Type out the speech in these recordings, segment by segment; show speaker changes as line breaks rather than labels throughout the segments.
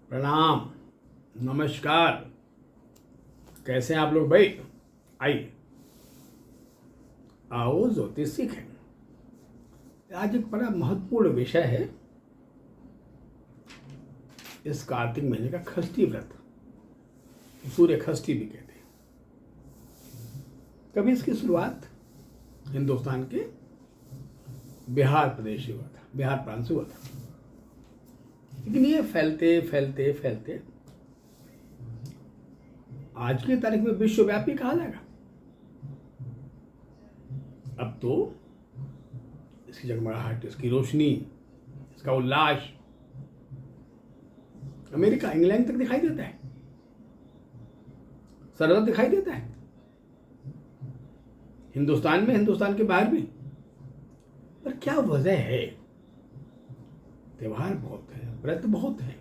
प्रणाम, नमस्कार। कैसे हैं आप लोग भाई? आइए, आओ ज्योतिष सीखें। आज एक बड़ा महत्वपूर्ण विषय है इस कार्तिक महीने का षष्ठी व्रत। सूर्य षष्ठी भी कहते हैं। कभी इसकी शुरुआत हिंदुस्तान के बिहार प्रदेश से हुआ था, बिहार प्रांत से हुआ था। लेकिन ये फैलते फैलते फैलते आज की तारीख में विश्वव्यापी कहा जाएगा। अब तो इसकी जगमगाहट, इसकी रोशनी, इसका उल्लास अमेरिका, इंग्लैंड तक दिखाई देता है, सर्वत्र दिखाई देता है। हिंदुस्तान में, हिंदुस्तान के बाहर भी। पर क्या वजह है? त्योहार बहुत है, व्रत बहुत है,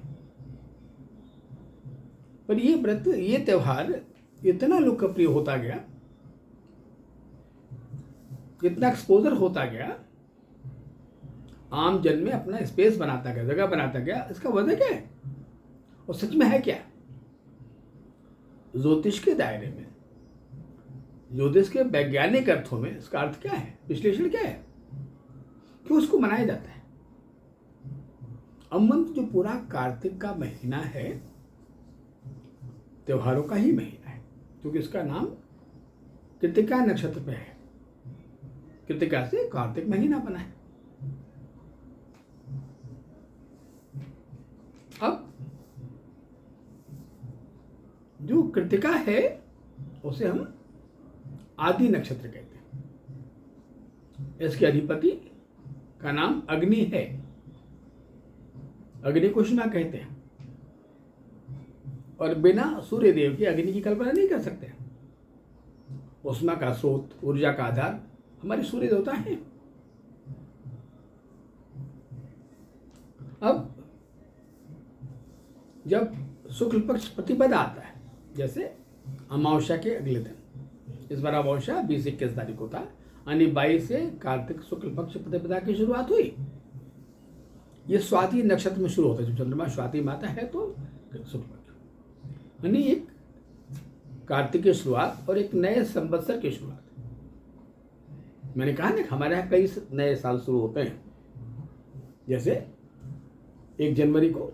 पर ये व्रत, ये त्योहार इतना लोकप्रिय होता गया, इतना एक्सपोजर होता गया, आम जन में अपना स्पेस बनाता गया, जगह बनाता गया। इसका वजह क्या है और सच में है क्या? ज्योतिष के दायरे में, ज्योतिष के वैज्ञानिक अर्थों में इसका अर्थ क्या है, विश्लेषण क्या है, क्यों उसको मनाया जाता है? अमन जो पूरा कार्तिक का महीना है, त्योहारों का ही महीना है, क्योंकि इसका नाम कृत्तिका नक्षत्र पे है। कृत्तिका से कार्तिक महीना बना है। अब जो कृत्तिका है उसे हम आदि नक्षत्र कहते हैं। इसके अधिपति का नाम अग्नि है। अग्नि को उष्मा कहते हैं, और बिना सूर्य देव के अग्नि की कल्पना नहीं कर सकते। उष्मा का स्रोत, ऊर्जा का आधार हमारे सूर्य देवता है। अब जब शुक्ल पक्ष प्रतिपदा आता है, जैसे अमावस्या के अगले दिन, इस बार अमावस्या 20-21 तारीख को था, यानी 22 से कार्तिक शुक्ल पक्ष प्रतिपदा की शुरुआत हुई। ये स्वाति नक्षत्र में शुरू होता है। जब चंद्रमा स्वाति में आता है तो शुक्ल पक्ष, यानी एक कार्तिक की शुरुआत और एक नए संवत्सर की शुरुआत। मैंने कहा ना, हमारे यहाँ कई नए साल शुरू होते हैं। जैसे 1 जनवरी को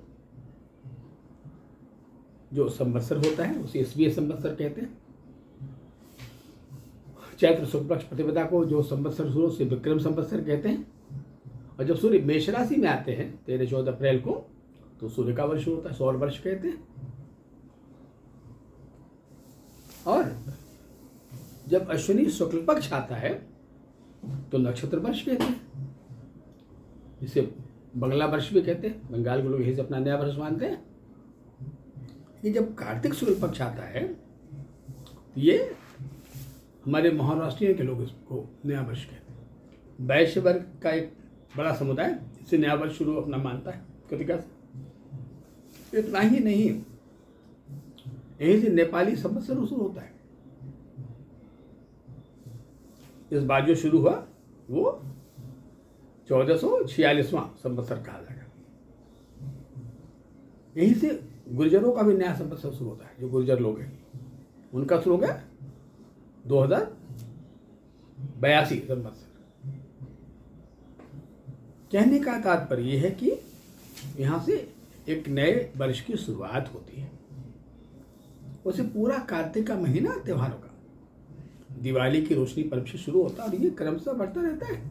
जो संवत्सर होता है उसे ईसवीय संवत्सर कहते हैं। चैत्र शुक्ल पक्ष प्रतिपदा को जो संवत्सर शुरू, उसे विक्रम संवत्सर कहते हैं। और जब सूर्य मेष राशि में आते हैं 13-14 अप्रैल को, तो सूर्य का वर्ष होता है, सौर वर्ष कहते हैं। और जब अश्विनी शुक्ल पक्ष आता है तो नक्षत्र वर्ष कहते हैं, इसे बंगला वर्ष भी कहते हैं। बंगाल के लोग यही से अपना नया वर्ष मानते हैं। ये जब कार्तिक शुक्ल पक्ष आता है तो ये हमारे महाराष्ट्रीय के लोग इसको नया वर्ष कहते हैं। वैश्य वर्ग का एक बड़ा समुदाय इसे नया वर्ष शुरू अपना मानता है कृतिका से। इतना ही नहीं, यही से नेपाली संवत्सर शुरू होता है। इस बार जो शुरू हुआ वो 1446वां संवत्सर कहा जाएगा। यहीं से गुर्जरों का भी नया संवत्सर शुरू होता है। जो गुर्जर लोग हैं उनका शुरू हो गया 2082 संवत्सर। कहने का तात्पर्य यह है कि यहाँ से एक नए वर्ष की शुरुआत होती है। उसे पूरा कार्तिक का महीना त्योहारों का, दिवाली की रोशनी पर्व से शुरू होता है और ये क्रमशः बढ़ता रहता है।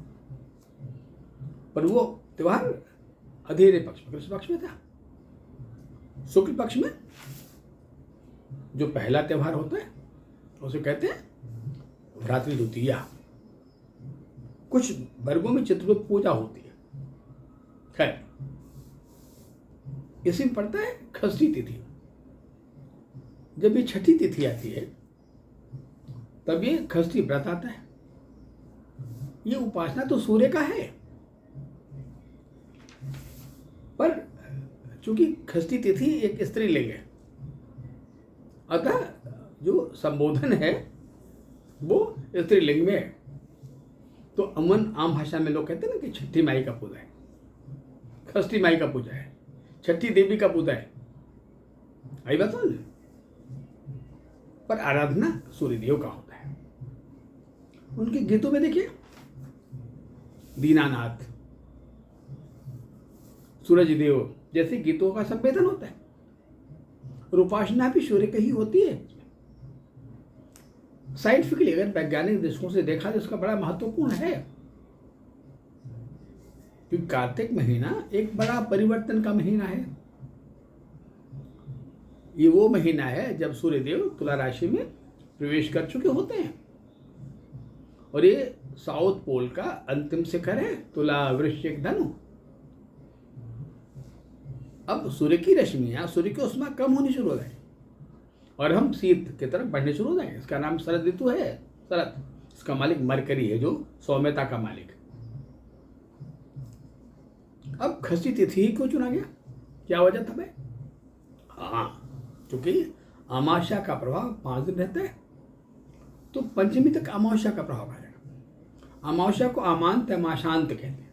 पर वो त्योहार अधेरे पक्ष, कृष्ण पक्ष में था। शुक्ल पक्ष में जो पहला त्योहार होता है उसे कहते हैं भ्रातृ द्वितीया। कुछ वर्गों में चित्रगुप्त पूजा होती है। खैर, इसी में पड़ता है षष्ठी तिथि। जब ये छठी तिथि आती है तब ये षष्ठी व्रत आता है। ये उपासना तो सूर्य का है, पर चूंकि षष्ठी तिथि एक स्त्रीलिंग है, अतः जो संबोधन है वो स्त्रीलिंग में है। तो अमन आम भाषा में लोग कहते हैं ना कि छठी माई का पूजा है, षष्ठी माई का पूजा है, छठी देवी का पूजा है। आई बात समझ में? पर आराधना सूर्यदेव का होता है। उनके गीतों में देखिए, दीनानाथ, सूरज देव जैसे गीतों का संवेदन होता है। और उपासना भी सूर्य की ही होती है। साइंटिफिकली अगर वैज्ञानिक दृष्टिकोण से देखा तो इसका बड़ा महत्वपूर्ण है, क्योंकि कार्तिक महीना एक बड़ा परिवर्तन का महीना है। ये वो महीना है जब सूर्यदेव तुला राशि में प्रवेश कर चुके होते हैं, और ये साउथ पोल का अंतिम शिखर है, तुला वृश्चिक धनु। अब सूर्य की रश्मियां, सूर्य की उष्मा कम होनी शुरू हो जाए और हम शीत की तरफ बढ़ने शुरू हो जाएंगे। इसका नाम शरद ऋतु है। शरद, इसका मालिक मरकरी है, जो सौम्यता का मालिक। अब खष्टी तिथि ही क्यों चुना गया? क्या वजह था भाई? हाँ, क्योंकि अमावस्या का प्रभाव 5 दिन रहता है, तो पंचमी तक अमावस्या का प्रभाव आएगा। अमावस्या को अमांत या माशांत कहते हैं।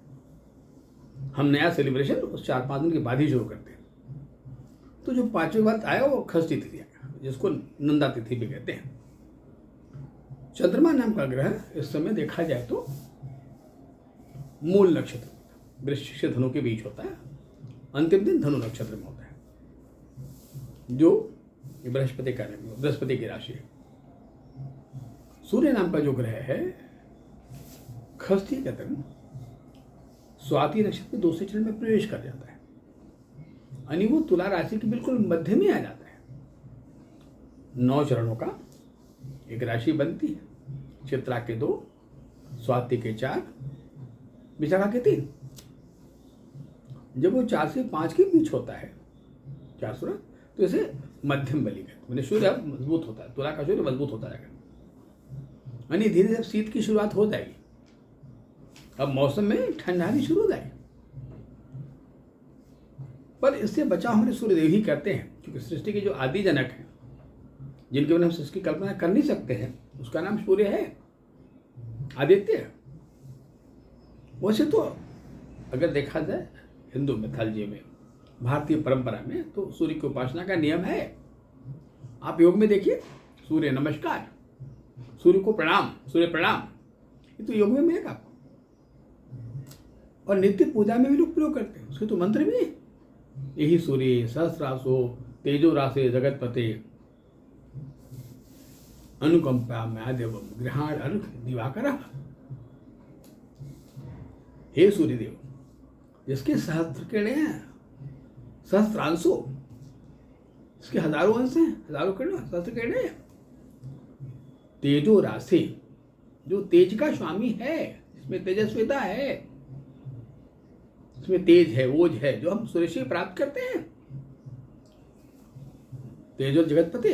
हम नया सेलिब्रेशन उस 4-5 दिन के बाद ही शुरू करते हैं। तो जो 5वें व्रत आया वो खष्टी तिथि आएगा, जिसको नंदा तिथि भी कहते हैं। चंद्रमा नाम का ग्रह इस समय देखा जाए तो मूल नक्षत्र, वृश्चिक से धनु के बीच होता है, अंतिम दिन धनु नक्षत्र में होता है, जो बृहस्पति का, बृहस्पति की राशि है। सूर्य नाम का जो ग्रह है, खष्टी के दिन स्वाति नक्षत्र में दूसरे चरण में प्रवेश कर जाता है, यानी वो तुला राशि के बिल्कुल मध्य में आ जाता है। 9 चरणों का एक राशि बनती है। चित्रा के 2, स्वाति के 4, विशाखा के 3। जब वो 4 से 5 के बीच होता है, 4 सूर्य, तो इसे मध्यम बलि कहते हैं। मैंने सूर्य अब मजबूत होता है, तुला का सूर्य मजबूत होता जाएगा, यानी धीरे धीरे शीत की शुरुआत हो जाएगी। अब मौसम में ठंडानी शुरू हो जाएगी। पर इससे बचाव हमारे सूर्यदेव ही करते हैं, क्योंकि सृष्टि के जो आदि जनक हैं, जिनके बिना हम सृष्टि की कल्पना कर नहीं सकते हैं, उसका नाम सूर्य है, आदित्य। वैसे तो अगर देखा जाए हिंदू मिथोलॉजी में, भारतीय परंपरा में, तो सूर्य की उपासना का नियम है। आप योग में देखिए, सूर्य नमस्कार, सूर्य को प्रणाम, सूर्य प्रणाम, ये तो योग में मिलेगा आपको। और नित्य पूजा में भी लोग प्रयोग करते हैं, उसके तो मंत्र भी है। यही सूर्य सहस्रासो तेजो रासे जगतपते अनुकंपा मैदेव गृहाण अर्घ दिवाकर। हे सूर्यदेव, जिसके सहस्त्र किरणें हैं, सहस्त्रांशो, इसके हजारों अंश हैं, हजारों किरणें, सहस्त्र किरणें। तेजो राशि, जो तेज का स्वामी है, जिसमें तेजस्विता है, इसमें तेज है, ओज है, जो हम सूर्य से प्राप्त करते हैं। तेजो जगतपति,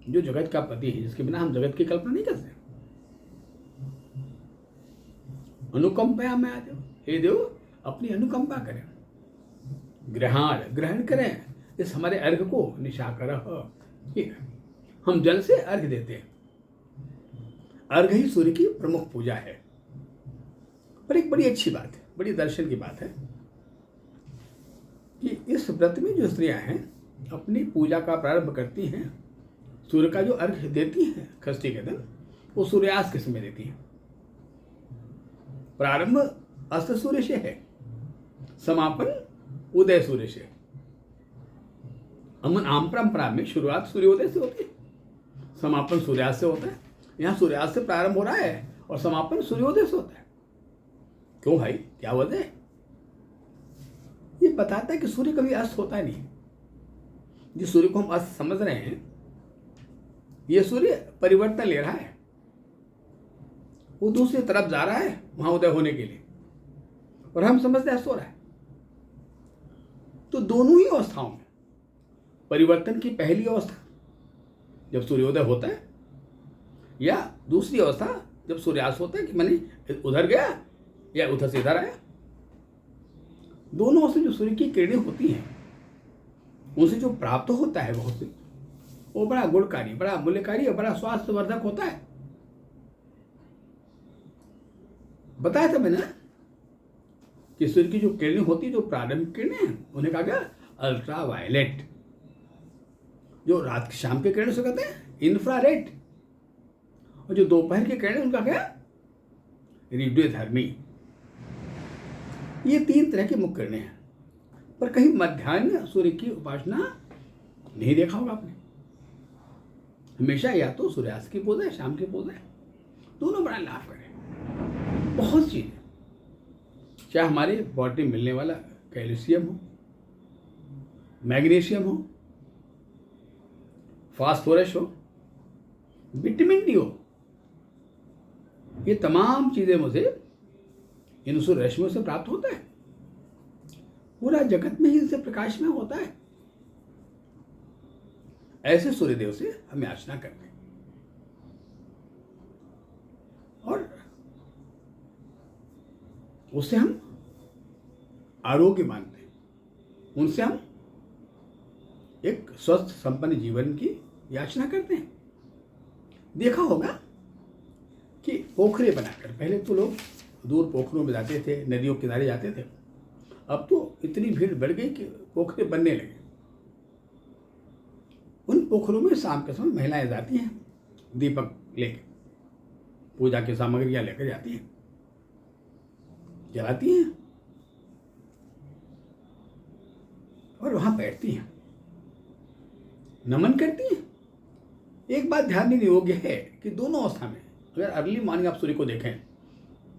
जो जगत का पति है, जिसके बिना हम जगत की कल्पना नहीं करते। अनुकंपा में आ जाओ, हे देव अपनी अनुकंपा करें, ग्रहण करें इस हमारे अर्घ को। निशाकर, हम जल से अर्घ देते हैं। अर्घ ही सूर्य की प्रमुख पूजा है। पर एक बड़ी अच्छी बात है, बड़ी दर्शन की बात है कि इस व्रत में जो स्त्रियां हैं अपनी पूजा का प्रारंभ करती हैं, सूर्य का जो अर्घ देती हैं खष्टी के दिन, वो सूर्यास्त के समय देती हैं। प्रारंभ अस्त सूर्य से है, समापन उदय सूर्य से। अमन आम परंपरा में शुरुआत सूर्योदय से होती है, समापन सूर्यास्त से होता है। यहाँ सूर्यास्त से प्रारंभ हो रहा है और समापन सूर्योदय से होता है। क्यों भाई, क्या वजह है? ये बताता है कि सूर्य कभी अस्त होता नहीं। जिस सूर्य को हम अस्त समझ रहे हैं, ये सूर्य परिवर्तन ले रहा है, वो दूसरी तरफ जा रहा है वहां उदय होने के लिए, और हम समझते हैं अस्त हो रहा है। तो दोनों ही अवस्थाओं में, परिवर्तन की पहली अवस्था जब सूर्योदय होता है, या दूसरी अवस्था जब सूर्यास्त होता है, कि मैंने उधर गया या उधर से इधर आया, दोनों से जो सूर्य की किरणें होती हैं, उनसे जो प्राप्त होता है बहुत से, वो बड़ा गुणकारी, बड़ा मूल्यकारी और बड़ा स्वास्थ्यवर्धक होता है। बताया था मैंने कि सूर्य की जो किरणें होती है, जो प्रारंभिक किरणें हैं, उन्हें कहा गया अल्ट्रा वायलेट। जो रात की शाम के किरण से कहते हैं इंफ्रारेड, और जो दोपहर के किरण उनका क्या, रेडियोधर्मी। ये 3 तरह की मुख्य किरणें हैं। पर कहीं मध्याह्न सूर्य की उपासना नहीं देखा होगा आपने। हमेशा या तो सूर्यास्त की पूजा है, शाम की पूजा है, दोनों बड़ा लाभ करें। बहुत चीज़ें, चाहे हमारे बॉडी में मिलने वाला कैल्शियम हो, मैग्नीशियम हो, फास्फोरस हो, विटामिन डी हो, ये तमाम चीज़ें मुझे इन सूर्य रश्मियों से प्राप्त होता है। पूरा जगत में ही इनसे प्रकाश में होता है। ऐसे सूर्यदेव से हम याचना करते हैं और उससे हम आरोग्य मानते हैं, उनसे हम एक स्वस्थ संपन्न जीवन की याचना करते हैं। देखा होगा कि पोखरे बनाकर, पहले तो लोग दूर पोखरों में जाते थे, नदियों के किनारे जाते थे, अब तो इतनी भीड़ बढ़ गई कि पोखरे बनने लगे। उन पोखरों में शाम के समय महिलाएं जाती हैं, दीपक लेकर, पूजा की सामग्रियां लेकर जाती हैं, जलाती हैं और वहां बैठती हैं, नमन करती हैं। एक बात ध्यान देने योग्य है कि दोनों अवस्था में, अगर अर्ली मॉर्निंग आप सूर्य को देखें,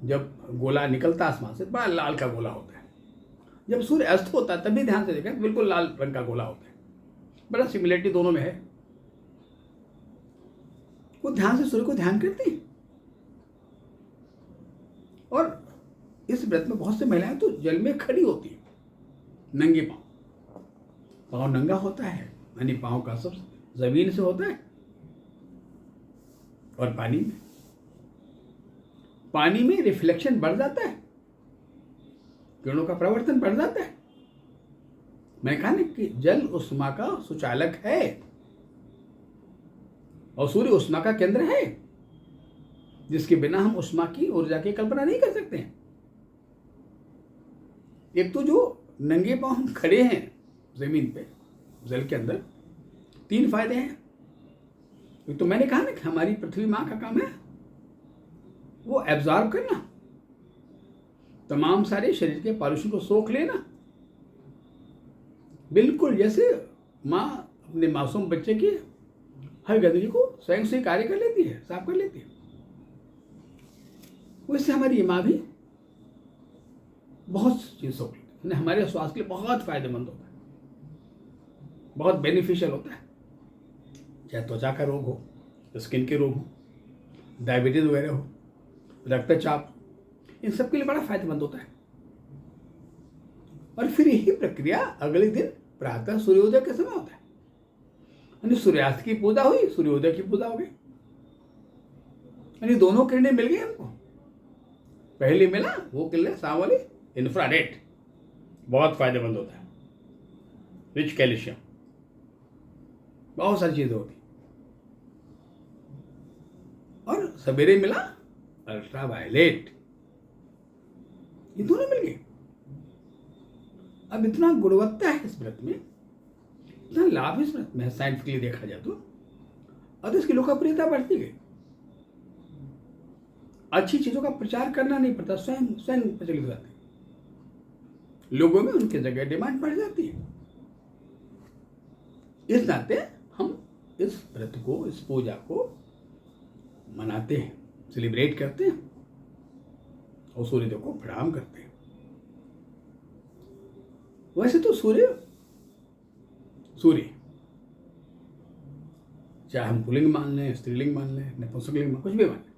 जब गोला निकलता आसमान से बड़ा लाल का गोला होता है, जब सूर्य अस्त होता है तब भी ध्यान से देखें तो बिल्कुल लाल रंग का गोला होता है। बड़ा सिमिलरिटी दोनों में है। वो ध्यान से सूर्य को ध्यान करती हैं। और इस व्रत में बहुत से महिलाएं तो जल में खड़ी होती हैं, नंगे पांव, पांव नंगा होता है, यानी पांव का सब जमीन से होता है, और पानी में रिफ्लेक्शन बढ़ जाता है, किरणों का प्रवर्तन बढ़ जाता है। मैंने कहा ना कि जल उष्मा का सुचालक है और सूर्य उष्मा का केंद्र है, जिसके बिना हम उष्मा की ऊर्जा की कल्पना नहीं कर सकते हैं। एक तो जो नंगे पांव हम खड़े हैं जमीन पे, जल के अंदर, 3 फायदे हैं। एक तो मैंने कहा ना कि हमारी पृथ्वी माँ का काम है वो एब्जॉर्ब करना, तमाम सारे शरीर के पॉल्यूशन को सोख लेना, बिल्कुल जैसे माँ अपने मासूम बच्चे की हर गंदगी को स्वयं से कार्य कर लेती है, साफ कर लेती है। वैसे हमारी माँ भी बहुत चीज सोख लेती है, हमारे स्वास्थ्य के लिए बहुत फायदेमंद होता है, बहुत बेनिफिशियल होता है। चाहे त्वचा का रोग हो, स्किन के रोग हो, डायबिटीज वगैरह हो, रक्तचाप, इन सब के लिए बड़ा फायदेमंद होता है। और फिर यही प्रक्रिया अगले दिन प्रातः सूर्योदय के समय होता है, यानी सूर्यास्त की पूजा हुई, सूर्योदय की पूजा हो गई, यानी दोनों किरणें मिल गई हमको। पहले मिला वो किरण शाम वाली इंफ्रारेड, बहुत फायदेमंद होता है, रिच कैल्शियम, बहुत सारी चीजें होती। और सवेरे मिला अल्ट्रा वायलेट, ये दोनों मिल गए। अब इतना गुणवत्ता है इस व्रत में, इतना लाभ इस व्रत में है, साइंटिफिकली देखा जाए तो, और इसकी लोकप्रियता बढ़ती गई। अच्छी चीजों का प्रचार करना नहीं पड़ता, स्वयं प्रचलित हो जाती है, लोगों में उनकी जगह डिमांड बढ़ जाती है। इस नाते हम इस व्रत को, इस पूजा को मनाते हैं, सेलिब्रेट करते हैं और सूर्यदेव को प्रणाम करते हैं। वैसे तो सूर्य चाहे हम पुल्लिंग मान लें, स्त्रीलिंग मान लें, नपुंसकलिंग मान, कुछ भी मान लें,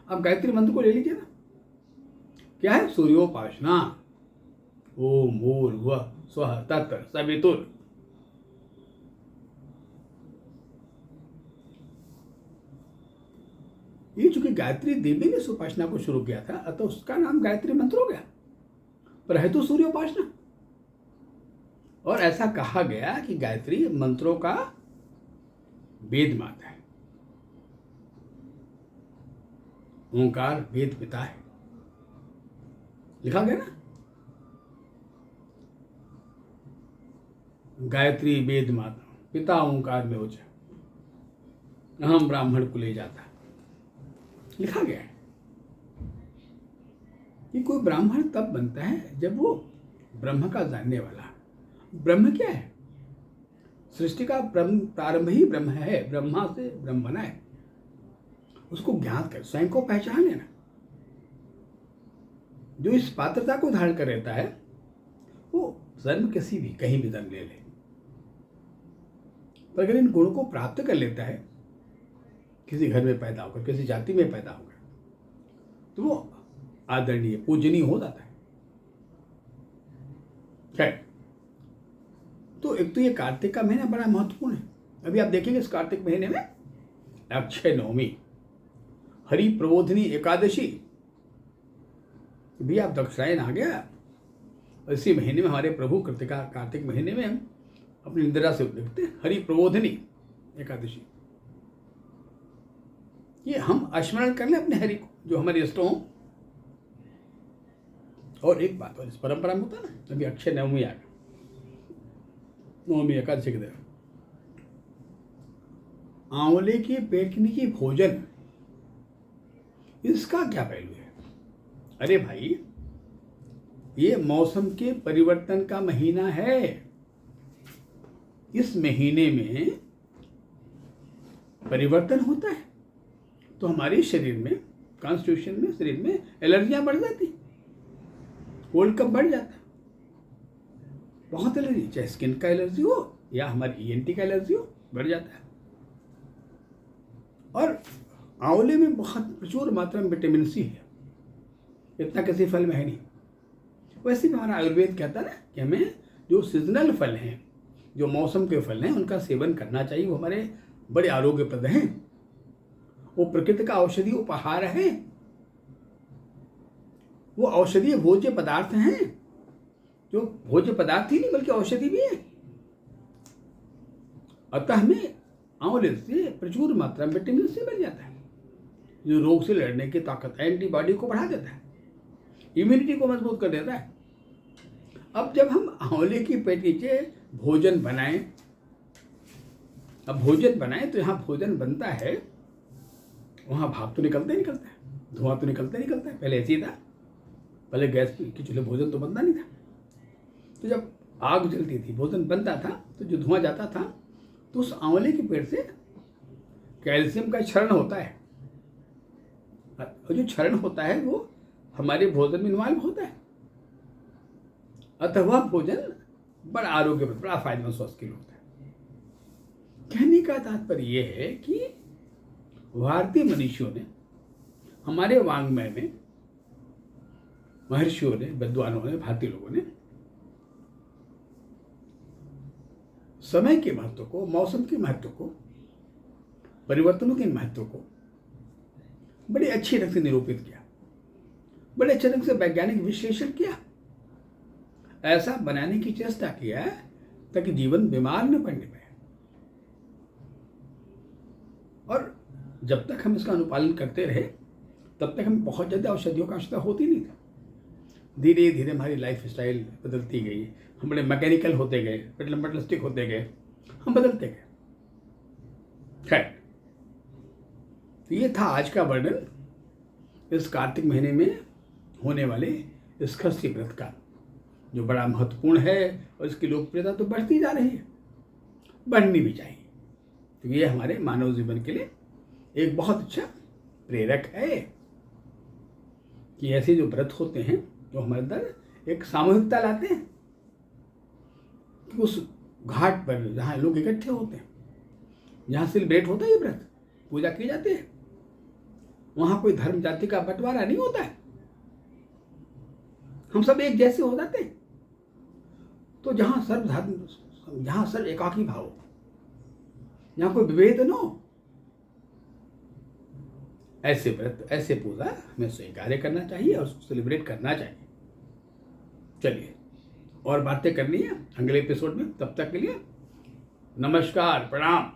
आप गायत्री मंत्र को ले लीजिए ना, क्या है? सूर्योपासना। ओम भूर्भुवः स्वः तत्सवितुर्। ये चूंकि गायत्री देवी ने इस उपासना को शुरू किया था, अतः उसका नाम गायत्री मंत्र हो गया, पर है तो सूर्योपासना। और ऐसा कहा गया कि गायत्री मंत्रों का वेद माता है, ओंकार वेद पिता है, लिखा गया ना, गायत्री वेद माता पिता ओंकार में ओज अहम ब्राह्मण कुले जाता, लिखा गया है कि कोई ब्राह्मण तब बनता है जब वो ब्रह्म का जानने वाला। ब्रह्म क्या है? सृष्टि का प्रारंभ ही ब्रह्म है, ब्रह्मा से ब्रह्म बना है। उसको ज्ञात कर, स्वयं को पहचान लेना। जो इस पात्रता को धारण कर रहता है वो जन्म किसी भी कहीं भी जन्म ले ले, पर अगर इन गुणों को प्राप्त कर लेता है, किसी घर में पैदा होकर, किसी जाति में पैदा होकर, तो वो आदरणीय पूजनीय हो जाता है। खैर, तो एक तो ये कार्तिक का महीना बड़ा महत्वपूर्ण है। अभी आप देखेंगे इस कार्तिक महीने में अक्षय नवमी, हरि प्रबोधिनी एकादशी भी, आप दक्षिणायन आ गया। इसी महीने में हमारे प्रभु कृतिका कार्तिक महीने में हम अपनी निद्रा से देखते हैं हरि प्रबोधिनी एकादशी। ये हम स्मरण कर लें अपने हरि को, जो हमारे इष्ट हों। और एक बात और इस परंपरा में होता है ना, अभी अक्षय नवमी आ गया, नवमी एकादशी के दिन आंवले की पेटनी की भोजन, इसका क्या पहलू है? अरे भाई, ये मौसम के परिवर्तन का महीना है। इस महीने में परिवर्तन होता है तो हमारे शरीर में, कॉन्स्टिट्यूशन में, शरीर में एलर्जियां बढ़ जाती, कोल्ड कफ बढ़ जाता, बहुत एलर्जी, चाहे स्किन का एलर्जी हो या हमारी ईएनटी का एलर्जी हो, बढ़ जाता है। और आंवले में बहुत प्रचुर मात्रा में विटामिन सी है, इतना किसी फल में है नहीं। वैसे भी हमारा आयुर्वेद कहता है ना कि हमें जो सीजनल फल हैं, जो मौसम के फल हैं, उनका सेवन करना चाहिए। वो हमारे बड़े आरोग्यप्रद हैं, वो प्रकृति का औषधि उपहार है, वो औषधीय भोज्य पदार्थ हैं, जो भोज्य पदार्थ ही नहीं बल्कि औषधि भी है। अतः हमें आंवले से प्रचुर मात्रा में विटामिन सी मिल जाता है, जो रोग से लड़ने की ताकत, एंटीबॉडी को बढ़ा देता है, इम्यूनिटी को मजबूत कर देता है। अब जब हम आंवले की पेटी से भोजन बनाएं, अब भोजन बनाएं तो यहाँ भोजन बनता है, वहाँ भाप तो निकलता ही निकलता है, धुआं तो निकलता ही निकलता है। पहले ऐसे ही था, पहले गैस की चूल्हे भोजन तो बनता नहीं था। तो जब आग जलती थी, भोजन बनता था, तो जो धुआं जाता था, तो उस आंवले के पेड़ से कैल्शियम का क्षरण होता है, और जो क्षरण होता है वो हमारे भोजन में इन्वॉल्व होता है। अतः वह भोजन बड़ा आरोग्य, बड़ा फायदेमंद स्वास्थ्य के लिए होता है। कहने का तात्पर्य यह है कि भारतीय मनीषियों ने, हमारे वांग्मय में महर्षियों ने, विद्वानों ने, भारतीय लोगों ने समय के महत्व को, मौसम के महत्व को, परिवर्तनों के महत्व को बड़े अच्छे ढंग से निरूपित किया, बड़े अच्छे ढंग से वैज्ञानिक विश्लेषण किया, ऐसा बनाने की चेष्टा किया ताकि जीवन बीमार न पड़ने पाए। और जब तक हम इसका अनुपालन करते रहे, तब तक हमें बहुत ज़्यादा औषधियों का आवश्यकता होती नहीं था। धीरे धीरे हमारी लाइफ स्टाइल बदलती गई, हम बड़े मैकेनिकल होते गए, मेटलिस्टिक होते गए, हम बदलते गए। खैर, तो ये था आज का वर्णन इस कार्तिक महीने में होने वाले इस षष्ठी व्रत का, जो बड़ा महत्वपूर्ण है, और इसकी लोकप्रियता तो बढ़ती जा रही है, बढ़नी भी चाहिए, क्योंकि ये हमारे मानव जीवन के लिए एक बहुत अच्छा प्रेरक है कि ऐसे जो व्रत होते हैं जो हमारे अंदर एक सामूहिकता लाते हैं। कि उस घाट पर जहाँ लोग इकट्ठे होते हैं, जहाँ सेलिब्रेट होता है ये व्रत, पूजा की जाती है, वहाँ कोई धर्म जाति का बंटवारा नहीं होता है, हम सब एक जैसे हो जाते हैं। तो जहाँ सर्वधर्म, जहाँ सर्व एकाकी भाव हो, जहाँ कोई विभेद न हो, ऐसे व्रत, ऐसे पूजा हमें स्वीकार करना चाहिए और उसको सेलिब्रेट करना चाहिए। चलिए, और बातें करनी है अगले एपिसोड में, तब तक के लिए नमस्कार, प्रणाम।